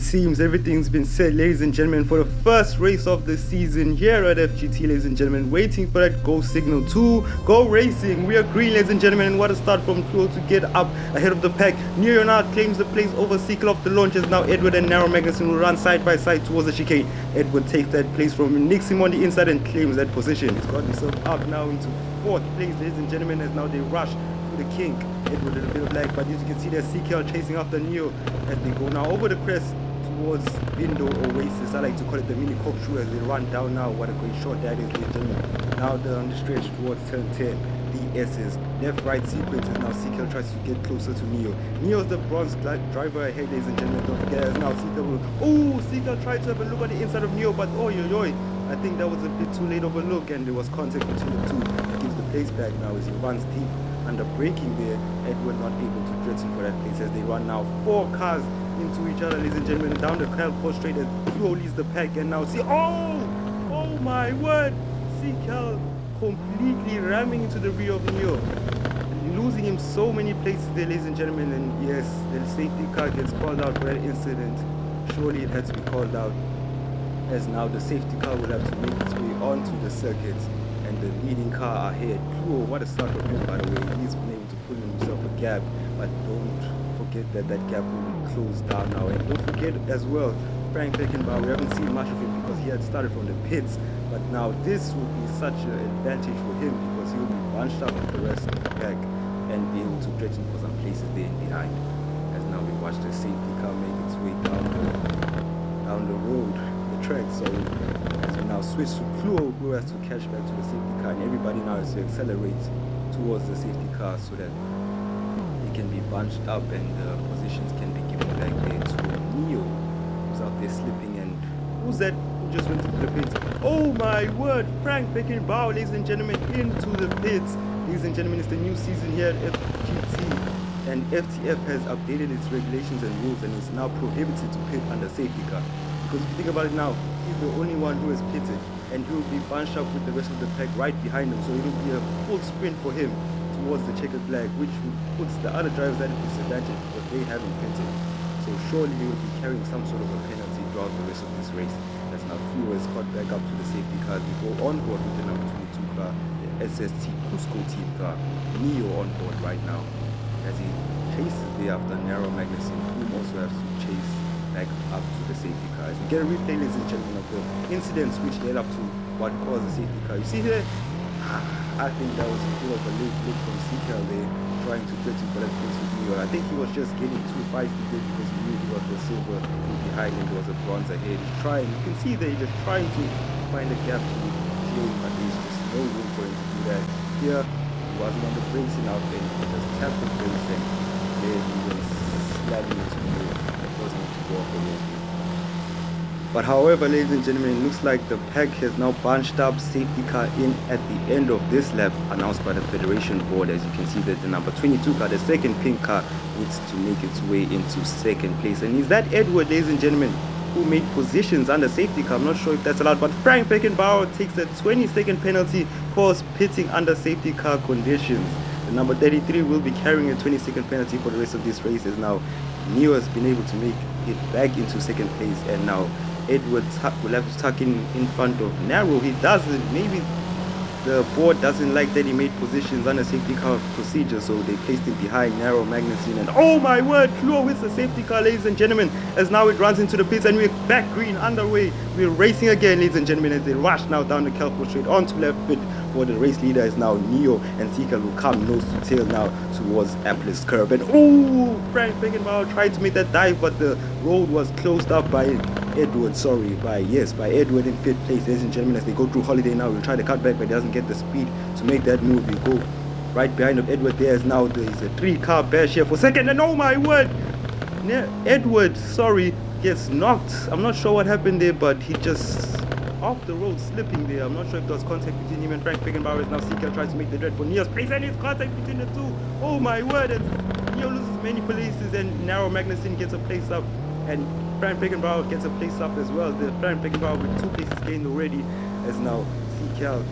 seems everything's been set, ladies and gentlemen, for the first race of the season here at FGT, ladies and gentlemen. Waiting for that go signal to go racing. We are green, ladies and gentlemen, and what a start from Flo to get up ahead of the pack. Neo now claims the place over Sequel off the launches. Now Edward and Narrow Magnuson will run side by side towards the chicane. Edward takes that place from him, nicks him on the inside and claims that position. He's got himself up now into fourth place, ladies and gentlemen, as now they rush to the kink. Edward a little bit of lag, but as you can see there's Sequel chasing after Neo as they go now over the crest towards Window Oasis. I like to call it the mini corkscrew as they run down now. What a great shot that is, ladies and gentlemen. Now they're on the stretch towards turn 10. The S's left-right sequence is now Sequel tries to get closer to Neo. Neo's the bronze driver ahead, ladies and gentlemen. Don't forget as now Sequel will... Oh, Sequel tried to have a look at the inside of Neo, but I think that was a bit too late of a look and there was contact between the two. He gives the place back now as he runs deep under braking there. Edward not able to threaten for that place as they run now 4 cars into each other, ladies and gentlemen, down the Calpo straight as Flo leads the pack and now see, oh my word, Sequel completely ramming into the rear of Neo, losing him so many places there, ladies and gentlemen. And yes, the safety car gets called out for that incident. Surely it had to be called out, as now the safety car will have to make its way onto the circuit and the leading car ahead. Flo, what a start from him, by the way. He's been able to pull himself a gap, but don't forget that gap will be closed down now. And don't forget as well, Frank Beckenbauer, we haven't seen much of him because he had started from the pits, but now this will be such an advantage for him because he will be bunched up with the rest of the pack and be able to threaten for some places there and behind. As now we watch the safety car make its way down the road, the track. So as we now switch to Flo, who has to catch back to the safety car, and everybody now has to accelerate towards the safety car so that they can be bunched up and positions can be given back there to Neo, who's out there slipping. And who's that who just went into the pits? Oh my word, Frank Beckenbauer, ladies and gentlemen, into the pits. Ladies and gentlemen, it's the new season here at FGT, and FTF has updated its regulations and rules and is now prohibited to pit under safety car. Because if you think about it now, he's the only one who has pitted, and he will be bunched up with the rest of the pack right behind him, so it will be a full sprint for him towards the checkered flag, which puts the other drivers at a disadvantage because they haven't pitted. So surely he will be carrying some sort of a penalty throughout the rest of this race. As now Flo is caught back up to the safety car. We go on board with the number 22 car, the SST Cusco team car. Neo on board right now as he chases there after Narrow Magnuson, who also has to chase back up to the safety car. As we get a replay, ladies and gentlemen, of the incidents which led up to what caused the safety car. You see here, I think that was a bit of a late look from Sequel there, trying to threaten for that place with Neo. I think he was just getting too feisty there because he knew he was the silver behind him, there was a bronze ahead. He's trying, you can see that he's just trying to find a gap to clear him, but there's just no room for him to do that. Here, he wasn't on the brakes enough and he just tapped the brakes and there he was slamming into Neo. It wasn't to go off the road. But however, ladies and gentlemen, it looks like the pack has now bunched up, safety car in at the end of this lap, announced by the Federation board. As you can see that the number 22 car, the second pink car, needs to make its way into second place. And is that Edward, ladies and gentlemen, who made positions under safety car? I'm not sure if that's allowed, but Frank Beckenbauer takes a 20-second penalty cause pitting under safety car conditions. The number 33 will be carrying a 20-second penalty for the rest of this race, as now Neo has been able to make it back into second place, and now Edward will have to tuck in front of Narrow. He doesn't, maybe the board doesn't like that he made positions under safety car procedure, so they placed him behind Narrow Magnuson. And oh my word, Flo with the safety car, ladies and gentlemen, as now it runs into the pits and we're back green underway. We're racing again, ladies and gentlemen, as they rush now down the Calpo straight onto left pit, where the race leader is now Neo, and Sequel will come nose to tail now towards Apple's curve. And oh, Frank Beckenbauer tried to make that dive, but the road was closed up by Edward, by Edward in fifth place, ladies and gentlemen. As they go through Holiday now, we'll try to cut back, but he doesn't get the speed to make that move. We go right behind of Edward there, as now there's a 3-car bash here for second, and oh my word, Edward, gets knocked. I'm not sure what happened there, but he just off the road slipping there. I'm not sure if there was contact between him and Frank Beckenbauer. As now Sequel tries to make the dread for Neo's place, and it's contact between the two. Oh my word, and Neo loses many places and Narrow Magnuson gets a place up, and Frank Beckenbauer gets a place up as well. The Frank Beckenbauer with 2 places gained already, as now Sequel,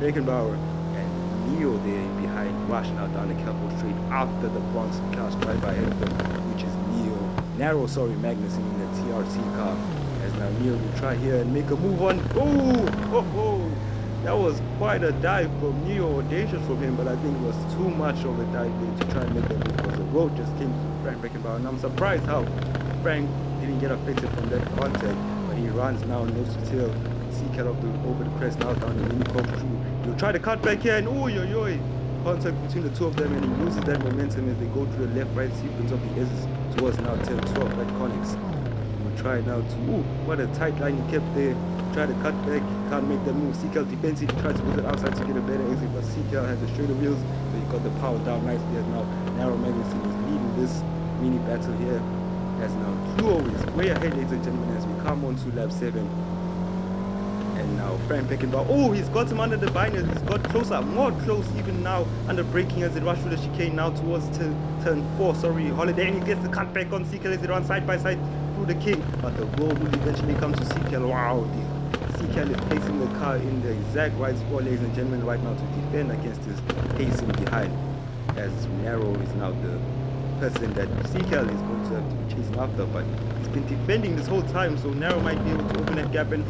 Beckenbauer and Neo there behind rush now down the Calpo straight after the bronze car driver ahead of them, which is Neo. Magnussen in the TRT car. As now Neo will try here and make a move on. Oh, that was quite a dive from Neo, audacious from him, but I think it was too much of a dive there to try and make that move because the road just came to Frank Beckenbauer, and I'm surprised how Frank didn't get affected from that contact, but he runs now nose to tail. Seacal over the crest now down the mini coach crew. He'll try to cut back here and contact between the two of them, and he loses that momentum as they go through the left-right sequence of the S's towards now 10-12 at Connex. We'll try now to, what a tight line he kept there. Try to cut back, can't make that move. Seacal defensive, tries to move it outside to get a better exit, but Seacal has the straighter wheels, so he got the power down nicely. As now Narrow Magnussen is leading this mini battle here. As now Fluo is way ahead, ladies and gentlemen, as we come on to lap 7. And now Frank Beckenbauer, he's got him under the binders, he's got closer, more close even now, under braking as it rushes through the chicane now towards turn 4, Holiday, and he gets the cut back on Seacal as they run side by side through the king, but the road will eventually come to Seacal. Wow, Seacal is placing the car in the exact right spot, ladies and gentlemen, right now to defend against his pacing behind, as Narrow is now the person that Seacal is going to have to be chasing after, but he's been defending this whole time, so Narrow might be able to open that gap, and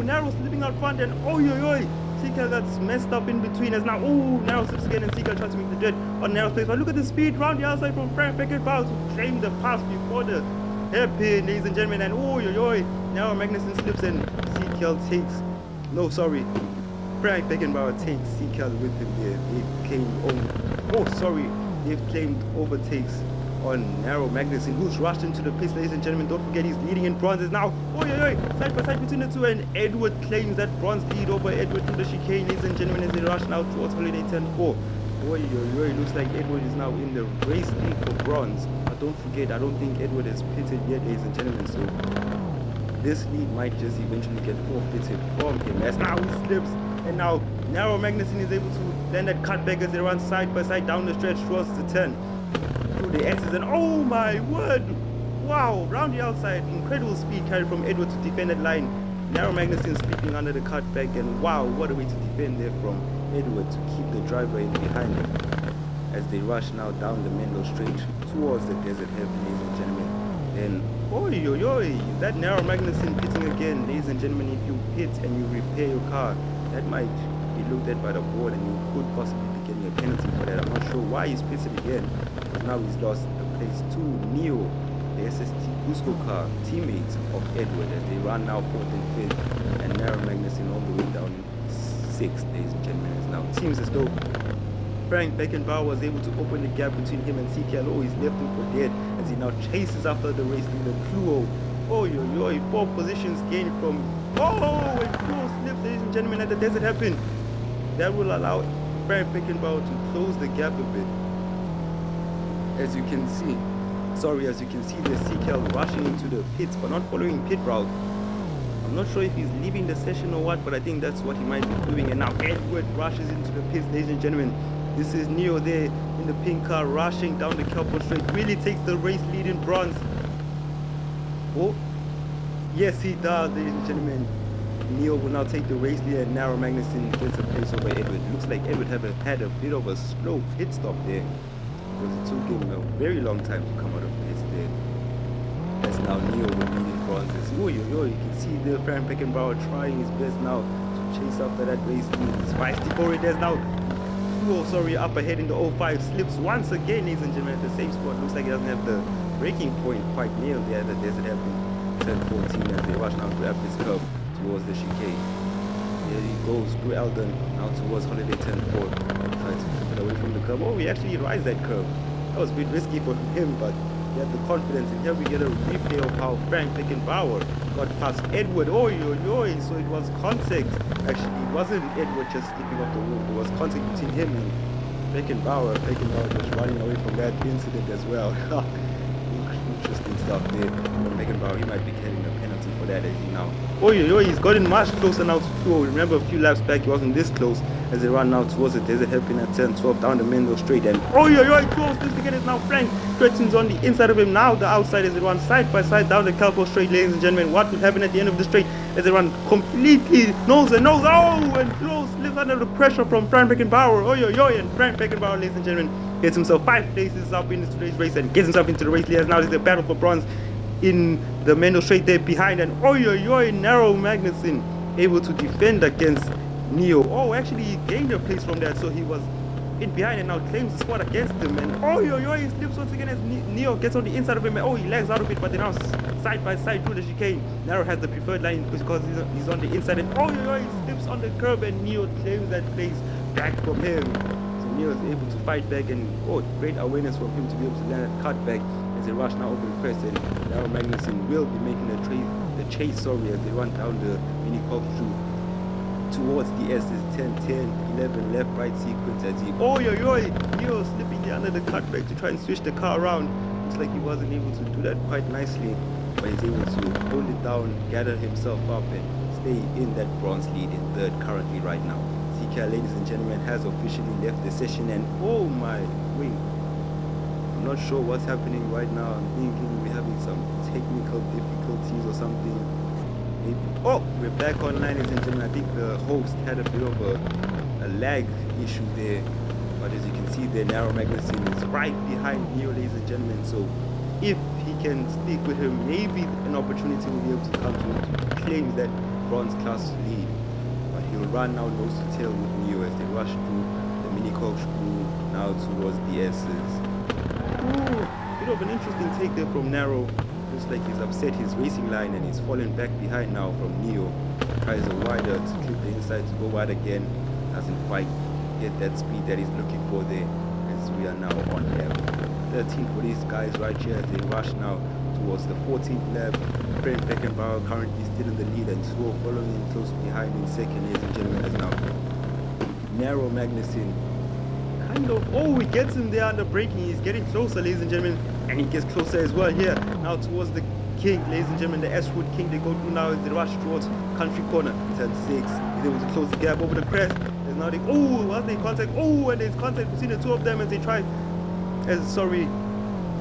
Narrow slipping out front, and Seacal got messed up in between as now Narrow slips again, and Seacal tries to make the jet on Narrow's place, but look at the speed round the outside from Frank Beckenbauer to claim the pass before the hairpin, ladies and gentlemen, and Narrow Magnussen slips and Seacal takes, Frank Beckenbauer takes Seacal with him there. They've claimed overtakes on Narrow Magnussen, who's rushed into the pits, ladies and gentlemen. Don't forget he's leading in bronzes now. Side by side between the two, and Edward claims that bronze lead over Edward through the chicane, ladies and gentlemen, as they rush now towards Holiday 10-4. Looks like Edward is now in the race lead for bronze. But don't forget, I don't think Edward has pitted yet, ladies and gentlemen, so this lead might just eventually get forfeited from him, as now he slips, and now Narrow Magnussen is able to land that cutback as they run side by side down the stretch towards the 10 through the S's, and oh my word, wow, round the outside, incredible speed carried from Edward to defend that line. Narrow Magnussen sleeping under the cutback, and wow, what a way to defend there from Edward to keep the driver in behind him as they rush now down the Menlo Straight towards the desert heaven, ladies and gentlemen. And that Narrow Magnussen pitting again, ladies and gentlemen. If you pit and you repair your car, that might be looked at by the board, and you could possibly be getting a penalty for that. I'm not sure why he's pitted again, but now he's lost the place to Neo, the SST Cusco car, teammate of Edward, as they run now 4th and 5th, and Narrow Magnussen all the way down in 6th, ladies and gentlemen. Now it seems as though Frank Beckenbauer was able to open the gap between him and Seacal. He's left him for dead as he now chases after the race leader Fluo. 4 positions gained from and Fluo slipped, ladies and gentlemen, at the desert hairpin. That will allow Frank Beckenbauer to close the gap a bit. As you can see, there's Seacal rushing into the pits but not following pit route. I'm not sure if he's leaving the session or what, but I think that's what he might be doing. And now Edward rushes into the pits, ladies and gentlemen. This is Neo there in the pink car rushing down the Kelpo Straight. Really takes the race lead in bronze. Yes, he does, ladies and gentlemen. Neo will now take the race lead, and Narrow Magnussen gets a place over Edward. Looks like Edward had a bit of a slow pit stop there, because it took him a very long time to come out of pits there. As now Neo will lead in bronzes. You can see there Frank Beckenbauer trying his best now to chase after that race lead. It's 5-4 it is now. Up ahead in the 05, slips once again, ladies and gentlemen, at the same spot. Looks like he doesn't have the braking point quite nailed there. The desert hairpin, turn 14, as they rush now to Apis curve towards the chicane. Here he goes through Eldon, now towards Holiday 10-4, trying to keep it away from the curve. He actually rides that curve. That was a bit risky for him, but he had the confidence. And here we get a replay of how Frank Beckenbauer got past Edward. So it was contact. Actually, it wasn't Edward just slipping off the road. There was contact between him and Beckenbauer. Beckenbauer just running away from that incident as well. Interesting stuff there from Beckenbauer. He might be getting a penalty for that, as he now. He's gotten much closer now to Fluo. Remember a few laps back he wasn't this close, as they run now towards the desert hairpin at 10-12 down the Menlo Straight. And close. This again is now Frank. Stretching's on the inside of him, now the outside, as they run side by side down the Kelpo Straight, ladies and gentlemen. What will happen at the end of the straight as they run completely nose and nose. And Fluo slips under the pressure from Frank Beckenbauer. And Frank Beckenbauer, ladies and gentlemen, gets himself 5 places up in today's race and gets himself into the race leaders. Now there's a battle for bronze in the Mendo straight there behind, and Narrow Magnuson able to defend against Neo. Oh, actually he gained a place from that, so he was in behind and now claims the spot against him, and he slips once again as Neo gets on the inside of him, and he lags out of it, but they're now side by side through the chicane. Narrow has the preferred line because he's on the inside, and he slips on the curb, and Neo claims that place back from him. So Neo is able to fight back, and great awareness from him to be able to land that cut back as they rush now over the crest, and Narrow Magnuson will be making the chase as they run down the mini corkscrew towards the S's 10-10-11 left-right sequence as he Neo slipping there under the cutback to try and switch the car around. Looks like he wasn't able to do that quite nicely, but he's able to hold it down, gather himself up, and stay in that bronze lead in third currently right now. CKR, ladies and gentlemen, has officially left the session, and oh my wing, I'm not sure what's happening right now. I'm thinking we're having some technical difficulties or something. We're back online, ladies and gentlemen. I think the host had a bit of a lag issue there, but as you can see there, Narrow Magnuson is right behind Neo, ladies and gentlemen. So if he can stick with him, maybe an opportunity will be able to come to him to claim that bronze class lead. But he'll run now nose to tail with Neo as they rush through the mini corkscrew now towards the S's. Bit of an interesting take there from Narrow. Looks like he's upset his racing line and he's fallen back behind now from Neo. Tries a wider to clip the inside to go wide again. Doesn't quite get that speed that he's looking for there as we are now on lap 13 for these guys right here as they rush now towards the 14th lap. Frank Beckenbauer currently still in the lead and Slow following in close behind in second, ladies and gentlemen, as now Narrow Magnuson he gets him there under braking. He's getting closer, ladies and gentlemen, and he gets closer as well here now towards the King, ladies and gentlemen, the S-Wood King. They go through now as they rush towards Country Corner. Turn 6, he's able to close the gap over the crest. There's now what's the contact? And there's contact between the two of them as they try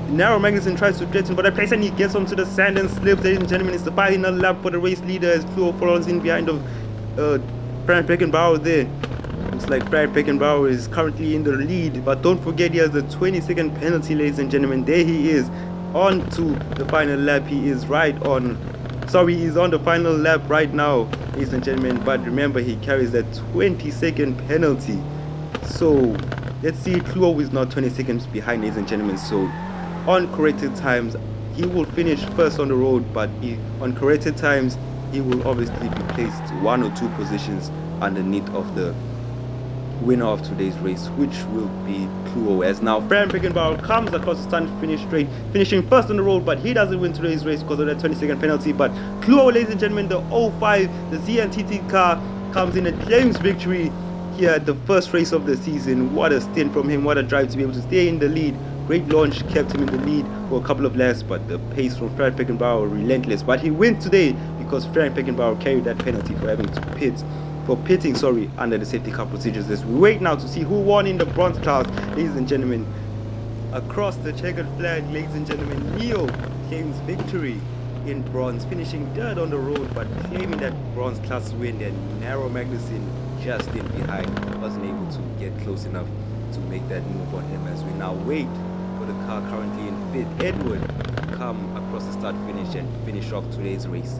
Narrow Magnuson tries to threaten, but I place and he gets onto the sand and slips, ladies and gentlemen. It's the final lap for the race leader as Fluo follows in behind of Frank Beckenbauer there. Looks like Frank Beckenbauer is currently in the lead, but don't forget he has a 20-second penalty, ladies and gentlemen. There he is on to the final lap. He's on the final lap right now, ladies and gentlemen, but remember he carries that 20-second penalty. So let's see, Fluo is now 20 seconds behind, ladies and gentlemen. So on corrected times he will finish first on the road, but on corrected times he will obviously be placed 1 or 2 positions underneath of the winner of today's race, which will be Fluo, as now Frank Beckenbauer comes across the stand to finish straight, finishing first on the road, but he doesn't win today's race because of that 20-second penalty. But Fluo, ladies and gentlemen, the 05, the ZNTT car comes in and claims victory here at the first race of the season. What a stint from him, what a drive to be able to stay in the lead. Great launch, kept him in the lead for a couple of laps, but the pace from Frank Beckenbauer relentless. But he wins today because Frank Beckenbauer carried that penalty for having to pitting under the safety car procedures. As we wait now to see who won in the bronze class, ladies and gentlemen. Across the checkered flag, ladies and gentlemen, Neo claims victory in bronze, finishing third on the road, but claiming that bronze class win. And Narrow Magnuson just in behind, wasn't able to get close enough to make that move on him, as we now wait for the car currently in fifth, Edward, to come across the start finish and finish off today's race.